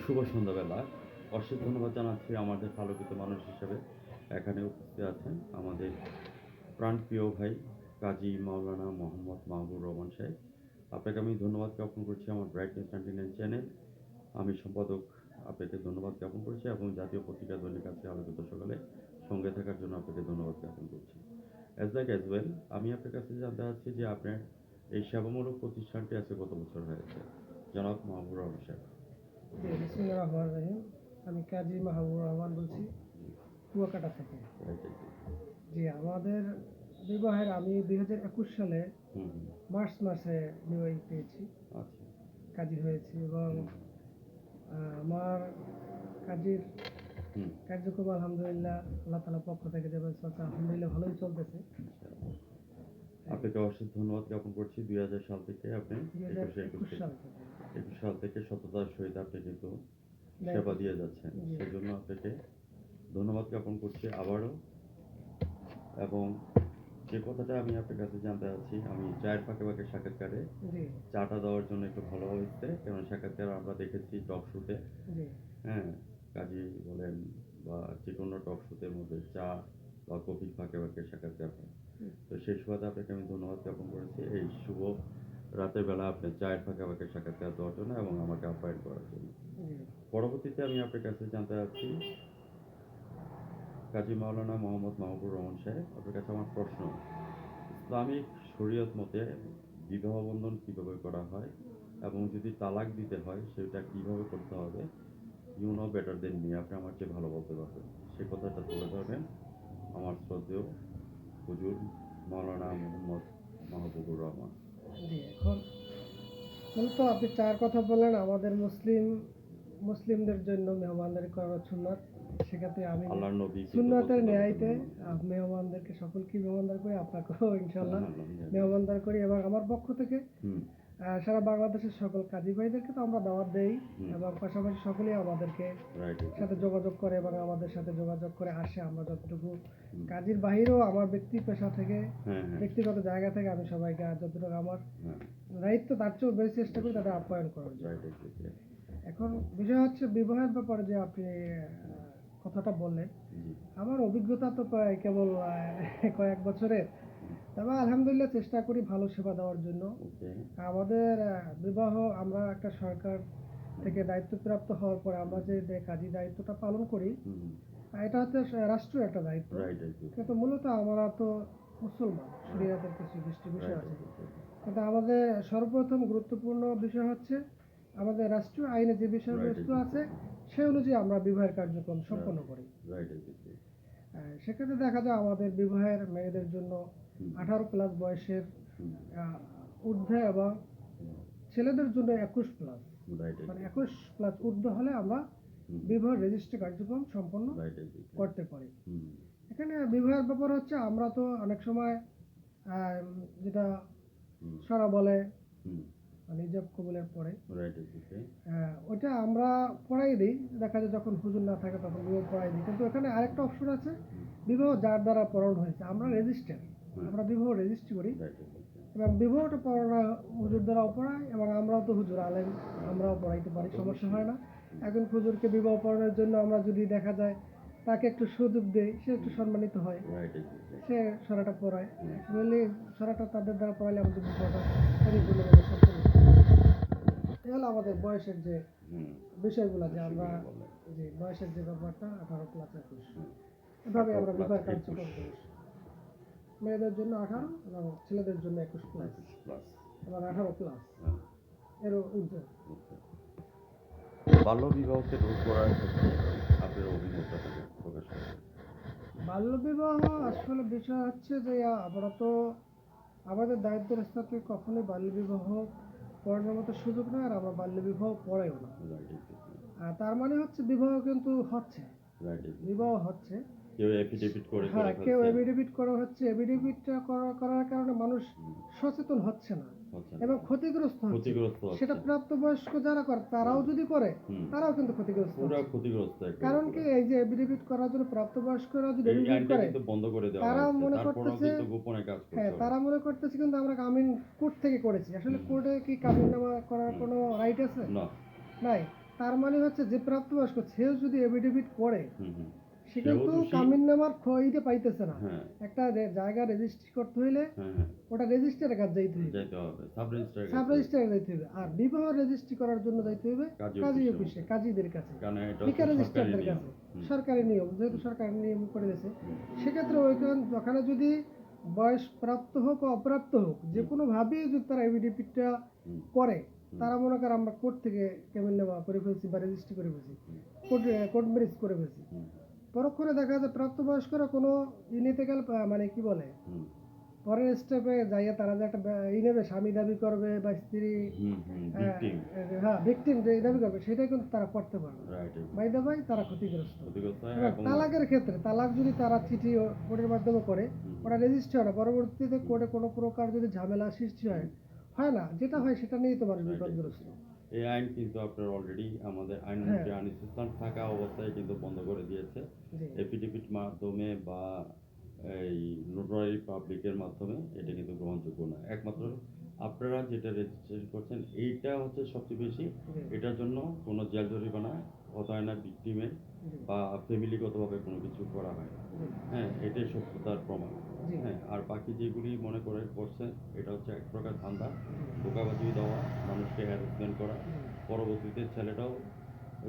শুভ সন্ধ্যাবেলা। অশেষ ধন্যবাদ জানাচ্ছি আমাদের আলোকিত মানুষ হিসেবে এখানে উপস্থিত আছেন আমাদের প্রাণপ্রিয় ভাই কাজী মাওলানা মোহাম্মদ মাহবুবুর রহমান সাহেব। আপনাকে আমি ধন্যবাদ জ্ঞাপন করছি আমার ব্রাইটনেস 99 চ্যানেল। আমি সম্পাদক আপনাকে ধন্যবাদ জ্ঞাপন করছি এবং জাতীয় পত্রিকা দৈনিক আজকে আলোকিত সকালে সঙ্গে থাকার জন্য আপনাকে ধন্যবাদ জ্ঞাপন করছি। অ্যাজ ওয়েল আমি আপনার কাছে জানতে চাচ্ছি যে আপনার এই সেবামূলক প্রতিষ্ঠানটি আজকে কত বছর হয়েছে? জনাব মাহবুবুর রহমান সাহেব। জি, বিসমিল্লাহির রহমানির রহিম। আমি কাজী মাহবুবুর রহমান বলছি, কুয়াকাটা থেকে। জি, আমাদের বিবাহের আমি 2021 সালে মার্চ মাসে বিবাহ পেয়েছি, আচ্ছা। কাজী হয়েছি এবং আমার কাজীর কার্যক্রম আলহামদুলিল্লাহ আল্লাহ তাআলার পক্ষ থেকে যেভাবে চলছে আলহামদুলিল্লাহ ভালোই চলতেছে। আপনাকে অশেষ ধন্যবাদ জ্ঞাপন করছি। 2000 সাল থেকে আপনি 21 সাল থেকে সততার সহিত আপনি কিন্তু সেবা দিয়ে যাচ্ছেন, সেজন্য আপনাকে ধন্যবাদ জ্ঞাপন করছি আবারও। এবং যে কথাটা আমি আপনার কাছে জানতে চাচ্ছি, আমি চায়ের ফাঁকে ফাঁকে সাক্ষাৎকারে চাটা দেওয়ার জন্য একটু ভালো হয়েছে, কারণ সাক্ষাৎকার আমরা দেখেছি টক শুতে, হ্যাঁ, কাজী বলেন বা যে কোনো টক শুতের মধ্যে চা বা কফির ফাঁকে ফাঁকে সাক্ষাৎকার হয়। তো সেই সুবাদে আপনাকে আমি ধন্যবাদ জ্ঞাপন করেছি এই শুভ রাতের বেলা আপনি চায়ের ফাঁকে ফাঁকে সাক্ষাৎকার দেওয়ার জন্য এবং আমাকে আপ্যায়ন করার জন্য। পরবর্তীতে আমি আপনার কাছে জানতে চাচ্ছি কাজী মাওলানা মোহাম্মদ মাহবুবুর রহমান সাহেব, আপনার কাছে আমার প্রশ্ন, ইসলামিক শরীয়ত মতে বিবাহ বন্ধন কীভাবে করা হয় এবং যদি তালাক দিতে হয় সেটা কীভাবে করতে হবে? You know better than me, আপনি আমার চেয়ে ভালো বলতে পারবেন। সেই কথাটা তুলে ধরবেন আমার শ্রদ্ধেয় হুজুর মাওলানা মোহাম্মদ মাহবুবুর রহমান। জি, এখন মূলত আপনি চার কথা বললেন, আমাদের মুসলিমদের জন্য মেহমানদারি করা সুন্নাত। সেক্ষেত্রে আমি সুন্নাতের ন্যায়তে মেহমানদেরকে সকলকে মেহমানদার করি, আপনাকেও ইনশাল্লাহ মেহমানদার করি এবং আমার পক্ষ থেকে সারা বাংলাদেশের সকল কাজী ভাইদেরকে তো আমরা দাওয়াত দেই এবং পাশাপাশি সকলেই আমাদেরকে সাথে যোগাযোগ করে এবং আমাদের সাথে যোগাযোগ করে আসে। আমরা যতটুকু কাজীর বাহিরেও আমার ব্যক্তি পেশা থেকে ব্যক্তিগত জায়গা থেকে আমি সবাইকে যতটুকু আমার দায়িত্ব তার চেয়েও বেশি চেষ্টা করি তাদের আপ্যায়ন করার জন্য। এখন বিষয় হচ্ছে বিবাহের ব্যাপারে যে আপনি কথাটা বললেন, আমার অভিজ্ঞতা তো কেবল কয়েক বছরের, তবে আলহামদুলিল্লাহ চেষ্টা করি ভালো সেবা দেওয়ার জন্য। আমাদের বিবাহ আমরা একটা সরকার থেকে দায়িত্বপ্রাপ্ত হওয়ার পরে আমরা যে কাজী দায়িত্বটা পালন করি, এটা হচ্ছে রাষ্ট্রীয় একটা দায়িত্ব, কিন্তু মূলত আমরা তো মুসলমান, শরীয়তের কিছু দৃষ্টি বিষয় আছে, কিন্তু আমাদের সর্বপ্রথম গুরুত্বপূর্ণ বিষয় হচ্ছে আমাদের রাষ্ট্রীয় আইনে যে বিষয়বস্তু আছে সে অনুযায়ী আমরা বিবাহের কার্যক্রম সম্পন্ন করি। সেক্ষেত্রে দেখা যায় আমাদের বিবাহের মেয়েদের জন্য 18+ বয়সের ঊর্ধ্বে এবং ছেলেদের জন্য 21+, মানে 21+ ঊর্ধ্ব হলে আমরা বিবাহ রেজিস্ট্রি কার্যক্রম সম্পন্ন করতে পারি। এখানে বিবাহের ব্যাপার হচ্ছে আমরা তো অনেক সময় যেটা সারা বলে মানে ইজাব কবুলের পরে ওইটা আমরা পড়াই দিই, দেখা যায় যখন হুজুর না থাকে তখন বিবাহ পড়াই দিই, কিন্তু এখানে আরেকটা অপশন আছে, বিবাহ যার দ্বারা পড়ানো হয়েছে আমরা রেজিস্টার, আমরা বিবাহ রেজিস্ট্রি করি এবং বিবাহটা পড়ানো হুজুর দ্বারাও পড়াই এবং আমরাও তো হুজুর আলেম, আমরাও পড়াইতে পারি, সমস্যা হয় না। এখন হুজুরকে বিবাহ পড়ানোর জন্য আমরা যদি দেখা যায় তাকে একটু সুযোগ দেই, সে একটু সম্মানিত হয়, সে সরাটা পড়ায়, বললে সরাটা তাদের দ্বারা পড়াইলে আমাদের বিবাহটা পরিপূর্ণভাবে সম্পূর্ণ। এ হলো আমাদের বয়সের যে বিষয়গুলো, যে আমরা যে বয়সের যে ব্যাপারটা 18+ 21 এভাবে আমরা বিবাহের কার্যক্রম করি। মেয়েদের জন্য 18 এবং ছেলেদের জন্য 21+ এবং 18+ এর ঊর্ধ্বে। বাল্য বিবাহকে রোধ করার ক্ষেত্রে আপনার অভিজ্ঞতা প্রকাশ করেন। বাল্য বিবাহ আসলে বিষয় হচ্ছে যে আমরা তো আমাদের দায়িত্বের স্তরে কখনোই বাল্য বিবাহ পড়ানোর মতো সুযোগ নয়, আর আমরা বাল্য বিবাহ পড়াইও না। তার মানে হচ্ছে বিবাহ কিন্তু হচ্ছে, বিবাহ হচ্ছে, কেউ এফিডেভিট করে, কেউ এফিডেভিট করা হচ্ছে, এফিডেভিটটা করার কারণে মানুষ সচেতন হচ্ছে না এবং ক্ষতিগ্রস্ত হচ্ছে। সেটা প্রাপ্তবয়স্ক যারা করে তারাও যদি করে তারাও কিন্তু ক্ষতিগ্রস্ত, কারণ কি এই যে এফিডেভিট করার জন্য প্রাপ্তবয়স্করা যদি এফিডেভিট করে তারা মনে করতেছে, হ্যাঁ তারা মনে করতেছে কিন্তু আমরা কামিন কোর্ট থেকে করেছি। আসলে কোর্টে কি কামিন নামা করার কোনো রাইট আছে? নাই। তার মানে হচ্ছে যে প্রাপ্তবয়স্ক সেও যদি এফিডেভিট করে হুম হুম সে সেও কিন্তু দোষী। কামিন নামার খইতে পাইতেছে না। হ্যাঁ একটা জায়গা রেজিস্ট্রি করতে হইলে হ্যাঁ হ্যাঁ ওটা রেজিস্ট্রারের কাছে যাইতে হইবে, যাইতে হবে সাব রেজিস্ট্রার সাব কাছে, রেজিস্ট্রারে যাইতে হইবে। আর বিবাহ রেজিস্ট্রি করার জন্য যাইতে হইবে কাজী কাজী অফিসে। অফিসে, কাজীদের কাছে, কারণ এটা ঠিকা হচ্ছে সরকারি রেজিস্ট্রারদের নিয়ম। কাছে। হুম সরকারি নিয়ম, যেহেতু হুম সরকারি নিয়ম করে দিয়েছে, হুম সেক্ষেত্রে ওখানে যদি বয়স প্রাপ্ত হোক ও অপ্রাপ্ত হোক যে হুম কোনোভাবেই যদি তারা এফিডেভিটটা হুম করে, হুম তারা মনে করে আমরা কোর্ট থেকে কেমন নেওয়া করে ফেলছি বা রেজিস্ট্রি করে ফেলছি, কোর্ট ম্যারেজ করে ফেলছি, হুম পরক্ষণে দেখা যায় প্রাপ্তবয়স্করা কোনো নিতে গেলে মানে কি বলে হুম পরের স্টেপে যাইয়া তারা যে একটা ই নেবে, স্বামী দাবি করবে বা স্ত্রী ভিকটিম। হ্যাঁ ভিকটিম যে দাবি করবে, সেটা কিন্তু তারা করতে পারবে না। রাইট, বাই দা বাই তারা ক্ষতিগ্রস্ত। ক্ষতিগ্রস্ত হয় এবং এবং তালাকের ক্ষেত্রে তালাক যদি তারা চিঠি কোর্টের মাধ্যমে করে, হুম, ওটা রেজিস্ট্রি হয় না, পরবর্তীতে কোর্টে কোনো প্রকার যদি ঝামেলা সৃষ্টি হয়, হয় না, যেটা হয় সেটা নিয়েই তো মানুষ right, বিপদগ্রস্ত। এই আইন কিন্তু আপনার অলরেডি আমাদের হ্যাঁ আইনমন্ত্রী আনিস ইসলাম থাকা অবস্থায় কিন্তু বন্ধ করে দিয়েছে। জি এফিডেভিট মাধ্যমে বা এই নোটারি পাবলিকের মাধ্যমে এটা কিন্তু গ্রহণযোগ্য না। একমাত্র আপনারা যেটা রেজিস্ট্রেশন করছেন এইটা হচ্ছে সবচেয়ে বেশি। জি এটার জন্য কোনো জেল জরিমানা হতে হয় না ভিকটিমের জি বা ফ্যামিলিগতভাবে কোনো কিছু করা হয় না। জি হ্যাঁ, এটাই সত্যতার প্রমাণ। জি হ্যাঁ, আর বাকি যেগুলি মনে করে করছেন এটা হচ্ছে এক প্রকার ধান্দা, ধোঁকাবাজি দেওয়া, মানুষকে হ্যারাসমেন্ট করা। জি পরবর্তীতে ছেলেটাও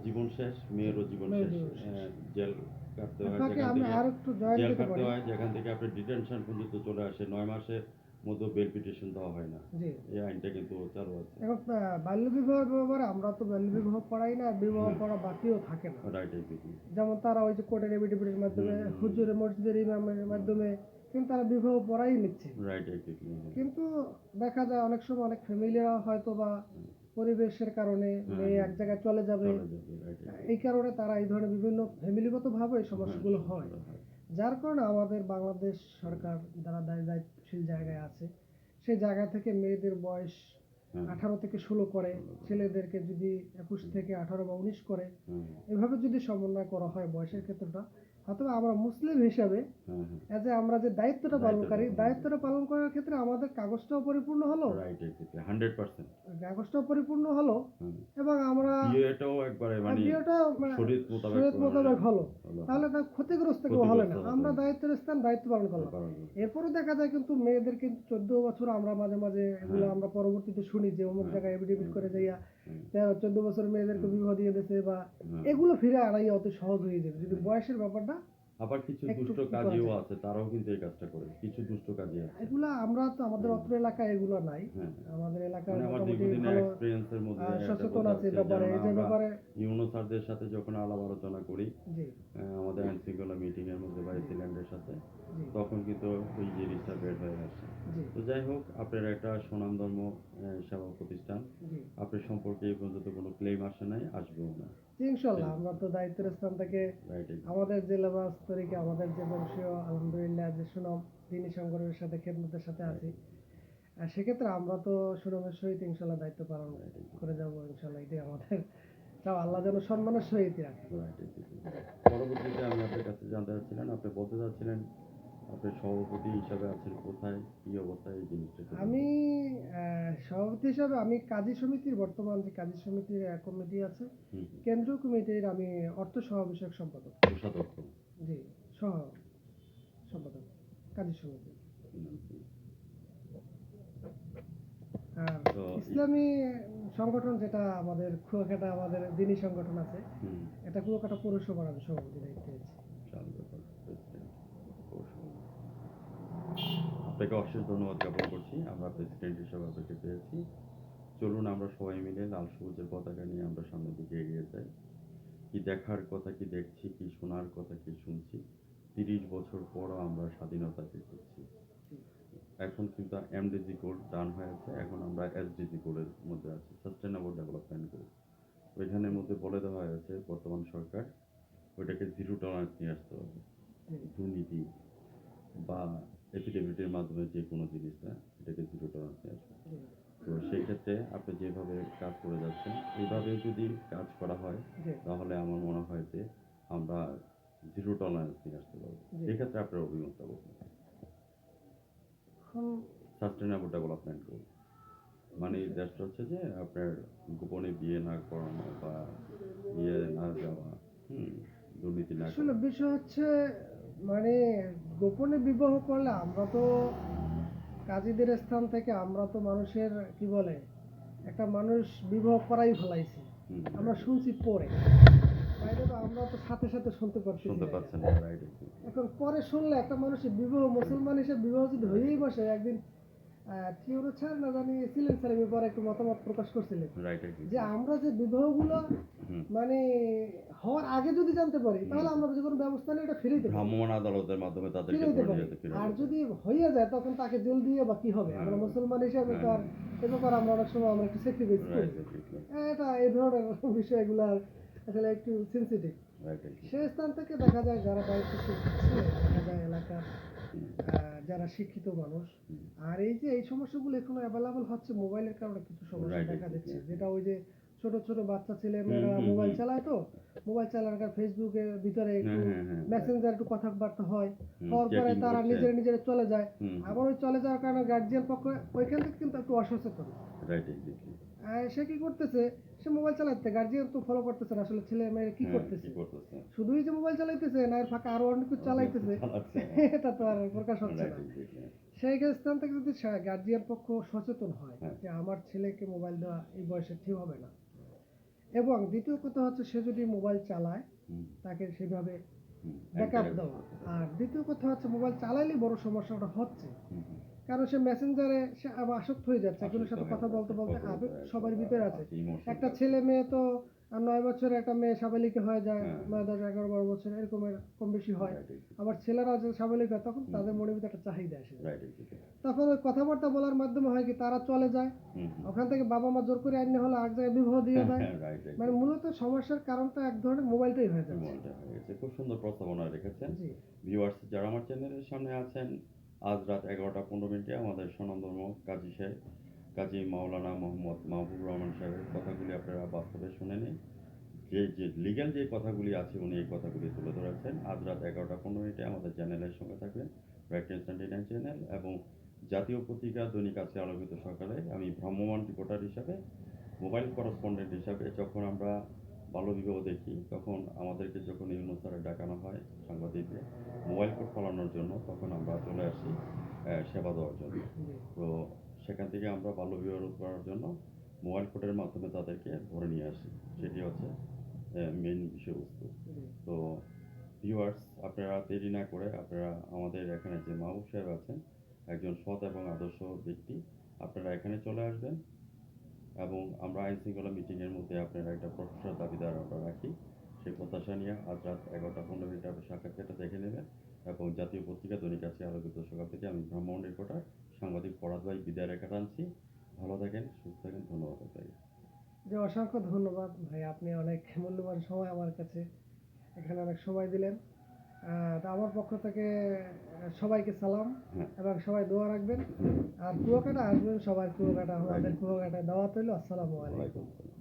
জীবন শেষ, মেয়েরও জীবন মেয়ের শেষ। জীবন শেষ। জেল কাটতে হয় আপনাকে যেখান আমি থেকে, আর একটু জয়েন জেল দিতে কাটতে পারি? হয় যেখান থেকে আপনার ডিটেনশন পর্যন্ত চলে আসে। ৯ মাসের মধ্যে বেল পিটিশন দেওয়া হয় না। জি এই আইনটা কিন্তু চালু আছে। এখন বাল্য বিবাহের ব্যাপারে আমরা তো বাল্য বিবাহ পড়াই না, আর বিবাহ হুম। পড়া বাকিও থাকে না। Right, exactly. যেমন তারা ওই যে কোর্টের এফিডেভিটের মাধ্যমে, হুম, হুম, হুজুরে মসজিদের ইমামের মাধ্যমে কিন্তু তারা বিবাহ পড়াই নিচ্ছে। Right, exactly. কিন্তু দেখা যায় অনেক সময় অনেক ফ্যামিলিরা হয়তো বা পরিবেশের কারণে মেয়ে এক জায়গায় চলে যাবে, চলে যাবে, রাইট, এই কারণে তারা এই ধরনের বিভিন্ন ফ্যামিলিগতভাবে এই সমস্যাগুলো হয়। যার কারণে আমাদের বাংলাদেশ সরকার যারা দায়িত্বশীল জায়গায় আছে, সেই জায়গা থেকে মেয়েদের বয়স 18 থেকে 16 করে, ছেলেদেরকে যদি 21 থেকে 18 বা 19 করে, এভাবে যদি সমন্বয় করা হয় বয়সের ক্ষেত্রটা, হয়তো আমরা মুসলিম হিসাবে এজ আমরা যে দায়িত্বটা পালনকারী, দায়িত্বটা পালন করার ক্ষেত্রে আমাদের কাগজটাও পরিপূর্ণ হলো, রাইট, এক্স্যাক্টলি 100%। কাগজটাও পরিপূর্ণ হলো, এবং আমরা বিয়েটাও একবারে মানে বিয়েটা মানে শরীয়ত মোতাবেক শরীয়ত মোতাবেক হলো, হলো। তাহলে তার ক্ষতিগ্রস্ত কেউ হলে না, ক্ষতিগ্রস্ত আমরা হবে না। দায়িত্বের স্থান দায়িত্ব পালন করলাম। কারণ এরপরে দেখা যায় কিন্তু মেয়েদের কিন্তু 14 বছর আমরা মাঝে মাঝে এগুলো হ্যাঁ। আমরা পরবর্তীতে শুনি যে অমুক হ্যাঁ। জায়গায় এফিডেভিট করে যাইয়া হুম, 14 বছর মেয়েদেরকে বিবাহ দিয়ে দিয়েছে, বা হুম। এগুলো ফিরে আনাই অত সহজ হয়ে যাবে যদি বয়সের ব্যাপারটা আবার কিছু একটু দুষ্ট কি করা কাজীও যায়। আছে, তারাও কিন্তু এই কাজটা করে। কিছু দুষ্ট কাজী আছে। এগুলা আমরা তো আমাদের অত্র এলাকায় এগুলো নাই, হ্যাঁ, আমাদের এলাকায় মানে আমার মোটামুটি দীর্ঘদিনের ভালো এক্সপিরিয়েন্সের মধ্যে একটা সচেতন কথা আছে আছে, ব্যাপারে, যেমন যে আমরা ব্যাপারে। ইউনো স্যারদের সাথে যখন আলাপ আলোচনা করি, জি আমাদের আইন শৃঙ্খলা মিটিং এর মধ্যে বা এসিল্যান্ডের সাথে, জি তখন কিন্তু ওই জিনিসটা বের হয়ে আসে। জি তো যাই হোক, আপনার একটা স্বনামধর্ম সেবা প্রতিষ্ঠান, জি আপনার সম্পর্কে এই পর্যন্ত কোনো ক্লেম আসে নাই, আসবেও না। জি, ইনশাল্লাহ আমরা তো দায়িত্বের স্থান থেকে রাইট, আমাদের জেলা তরিকে আমাদের যে বংশীয় আলহামদুলিল্লাহ যে সুনাম দিনী সংগঠনের সাথে খেদমতের সাথে আছি, আর সেক্ষেত্রে আমরা তো সুনামের সহিত ইনশাল্লাহ দায়িত্ব পালন করে যাব ইনশাল্লাহ, এটাই আমাদের চাও, আল্লাহ যেন সম্মানের সহিত রাখে। পরবর্তীতে আমি আপনার কাছে জানতে চাচ্ছিলেন, আপনি বলতে চাচ্ছিলেন আপনি সভাপতি হিসাবে আছেন কোথায়, কি অবস্থায় এই জিনিসটা চলছে? আমি সভাপতি হিসাবে আমি কাজী সমিতির, বর্তমান যে কাজী সমিতির কমিটি আছে, হুম, কেন্দ্রীয় কমিটির আমি অর্থ সহ বিষয়ক সম্পাদক। কোষাধ্যক্ষ। জি, সহ সম্পাদক কাজী সমিতি। আর তো ইসলামী সংগঠন যেটা আমাদের কুয়াকাটা, আমাদের দিনী সংগঠন আছে, হুম, এটা কুয়াকাটা পৌরসভার আমি সভাপতি দায়িত্বে আছি। বিশাল ব্যাপার, প্রেসিডেন্ট, পৌরসভা। আপনাকে অশেষ ধন্যবাদ জ্ঞাপন করছি, আমরা প্রেসিডেন্ট হিসাবে আপনাকে পেয়েছি। চলুন আমরা সবাই মিলে লাল সবুজের পতাকা নিয়ে আমরা সামনের দিকে এগিয়ে যাই। কি দেখার কথা কি দেখছি, কি শোনার কথা কি শুনছি। 30 বছর পরও আমরা স্বাধীনতা পেয়েছি। এখন কিন্তু এমডিজি গোল ডান হয়েছে, এখন আমরা এসডিজি গোলের মধ্যে আছি, সাস্টেনেবল ডেভেলপমেন্ট গোল। ওইখানের মধ্যে বলে দেওয়া হয়েছে বর্তমান সরকার ওইটাকে জিরো টলারেন্স নিয়ে আসতে হবে। দুর্নীতি বা এফিডেভিটের মাধ্যমে যে কোনো জিনিস না, এটাকে জিরো টলারেন্স নিয়ে আসবে। তো সেই ক্ষেত্রে আপনি যেভাবে কাজ করে যাচ্ছেন, এইভাবে যদি কাজ করা হয় তাহলে আমার মনে হয় যে আমরা জিরো টলারেন্স নিয়ে আসতে পারবো। এই ক্ষেত্রে আপনার অভিমতটা বলুন। সাস্টেনেবল ডেভেলপমেন্ট গোল মানে জাস্ট হচ্ছে যে আপনার গোপনে বিয়ে না করানো বা ইয়ে না যাওয়া, দুর্নীতি না আসলে করা। বিষয় হচ্ছে মানে গোপনে বিবাহ করলে আমরা তো কাজীদের স্থান থেকে আমরা তো মানুষের কি বলে একটা মানুষ বিবাহ করাই ফেলাইছি, হুম, আমরা শুনছি পরে, বাইরে তো আমরা তো সাথে সাথে শুনতে পারতেছি শুনতে না পাচ্ছেন এটা। না, রাইট? এখন পরে শুনলে একটা মানুষের বিবাহ, মুসলমান হিসেবে বিবাহ যদি হয়েই বসে একদিন থিওরো স্যার না জানি ছিলেন স্যার ব্যাপারে একটু মতামত প্রকাশ করছিলেন রাইট। যে আমরা যে বিবাহগুলো হুম। মানে হওয়ার আগে যদি জানতে পারি তাহলে আমরা যে কোনো ব্যবস্থা নিয়ে এটা ফিরে দিতে পারি, ভ্রাম্যমাণ আদালতের মাধ্যমে তাদেরকে ফিরে দিতে ধরে পারি। নিয়ে যেতে ফিরে আর যেতে। যদি হইয়া যায় তখন তাকে জেল দিয়ে বা কি হবে, আমরা হ্যাঁ। মুসলমান হিসেবে তো আর এ ব্যাপারে আমরা অনেক সময় আমরা একটু স্যাক্রিফাইস করি। রাইট, এটা এই ধরনের বিষয়গুলো আসলে একটু সেন্সিটিভ। রাইট। সেই স্থান থেকে দেখা যায় যারা দায়িত্বশীল আছে, দেখা যায় এলাকার যারা শিক্ষিত মানুষ, আর এই যে এই সমস্যাগুলো এখনো অ্যাভেলেবল হচ্ছে মোবাইলের কারণে কিছু সমস্যা Right, দেখা right, দিচ্ছে, yeah. যেটা ওই যে ছোট ছোট বাচ্চা ছেলে মেয়েরা হুম, মোবাইল হুম। চালায়, তো মোবাইল চালানোর ফেসবুকের ভিতরে একটু হ্যাঁ। মেসেঞ্জার একটু কথাবার্তা হয়, হওয়ার পরে Chatting তারা করছে। নিজেরা নিজেরা চলে যায়। হুম। আবার ওই চলে যাওয়ার কারণে গার্জিয়ান পক্ষ ওইখান থেকে কিন্তু একটু অসচেতন। Right, exactly. সে কি করতেছে, সে মোবাইল চালাচ্ছে, গার্জিয়ান তো ফলো করতেছে না আসলে ছেলে মেয়ে কি করতেছে, কি করতেছে? শুধুই যে মোবাইল চালাইতেছে না এর ফাঁকা আরো অনেক কিছু চালাইতেছে, চালাচ্ছে। এটা তো আর প্রকাশ হচ্ছে রাইট, না। এক্স্যাক্টলি। সেই স্থান থেকে যদি গার্জিয়ান পক্ষ সচেতন হয় হ্যাঁ। যে আমার ছেলেকে মোবাইল দেওয়া এই বয়সে ঠিক হবে না, এবং দ্বিতীয় কথা হচ্ছে সে যদি মোবাইল চালায় হুম, তাকে সেভাবে হুম। ব্যাকআপ দেওয়া। আর দ্বিতীয় কথা হচ্ছে মোবাইল চালাইলেই বড় সমস্যাটা হচ্ছে, কারণ সে মেসেঞ্জারে সে আবার আসক্ত হয়ে যাচ্ছে, একজনের সাথে কথা বলতে বলতে আবেগ সবার ভিতরে আছে। একটা ছেলে মেয়ে তো আর 9 বছরের একটা মেয়ে সাবালিকা হয়ে যায়, হ্যাঁ। 9, 10, 11, 12 বছর এরকমের কম বেশি হয়। আবার ছেলেরা যে সাবালিক হয় তখন তাদের মনের ভিতরে একটা চাহিদা আসে, রাইট, এক্স্যাক্টলি। তখন ওই কথাবার্তা বলার মাধ্যমে হয় কি তারা চলে যায়, ওখান থেকে বাবা মা জোর করে আইনে হলে এক জায়গায় বিবাহ দিয়ে দেয়। রাইট, মানে মূলত সমস্যার কারণটা এক ধরনের মোবাইলটাই হয়ে যাচ্ছে। মনটা হয়ে গেছে। খুব সুন্দর প্রস্তাবনা রেখেছেন। জি ভিউয়ার্স যারা আমার চ্যানেলের সামনে আছেন, আজ রাত 11টা 15 মিনিটে আমাদের স্বনামধন্য কাজী সাহেব, কাজী মাওলানা মোহাম্মদ মাহবুব রহমান সাহেবের কথাগুলি আপনারা বাস্তবে শুনে নিন। যে লিগ্যাল যে কথাগুলি আছে উনি এই কথাগুলি তুলে ধরেছেন। আজ রাত 11টা 15 মিনিটে আমাদের চ্যানেলের সঙ্গে থাকবেন, রাইট 1029 চ্যানেল এবং জাতীয় পত্রিকা দৈনিক আছে আলোকিত সকালে। আমি ভ্রাম্যমাণ রিপোর্টার হিসাবে, মোবাইল করেসপন্ডেন্ট হিসাবে যখন আমরা বাল্যবিবাহ দেখি তখন আমাদেরকে যখন ইউনুস স্যারে ডাকানো হয় সাংবাদিকদের মোবাইল কোর্ট চালানোর জন্য, তখন আমরা চলে আসি সেবা দেওয়ার জন্য। তো সেখান থেকে আমরা বাল্যবিবাহ রোধ করার জন্য মোবাইল কোর্টের মাধ্যমে তাদেরকে ধরে নিয়ে আসি, সেটি হচ্ছে মেন বিষয়বস্তু। তো ভিউয়ার্স আপনারা দেরি না করে আপনারা আমাদের এখানে যে মাহবুব সাহেব আছেন, একজন সৎ এবং আদর্শ ব্যক্তি, আপনারা এখানে চলে আসবেন এবং আমরা আইন শৃঙ্খলা মিটিংয়ের মধ্যে আপনারা একটা প্রফেসর দাবিদার আমরা রাখি। সেই প্রত্যাশা নিয়ে আজ রাত 11টা 15 মিনিটে আপনি সাক্ষাৎকারটা দেখে নেবেন এবং জাতীয় পত্রিকা দৈনিক আছে আলোকিত সকাল থেকে আমি ভ্রাম্যমাণ রিপোর্টার সাংবাদিক ফরাদ ভাই বিদায় রেখা টানছি। ভালো থাকেন, সুস্থ থাকেন, ধন্যবাদ আপনাকে। যে অসংখ্য ধন্যবাদ ভাই, আপনি অনেক মূল্যবান সময় আমার কাছে এখানে অনেক সময় দিলেন। তা আমার পক্ষ থেকে সবাইকে সালাম এবং সবাই দোয়া রাখবেন। আর কুয়াকাটা আসবেন সবাই, কুয়াকাটা আমাদের কুয়াকাটায় দাওয়াত হইল। আসসালামু আলাইকুম। ওয়ালাইকুম আসসালাম।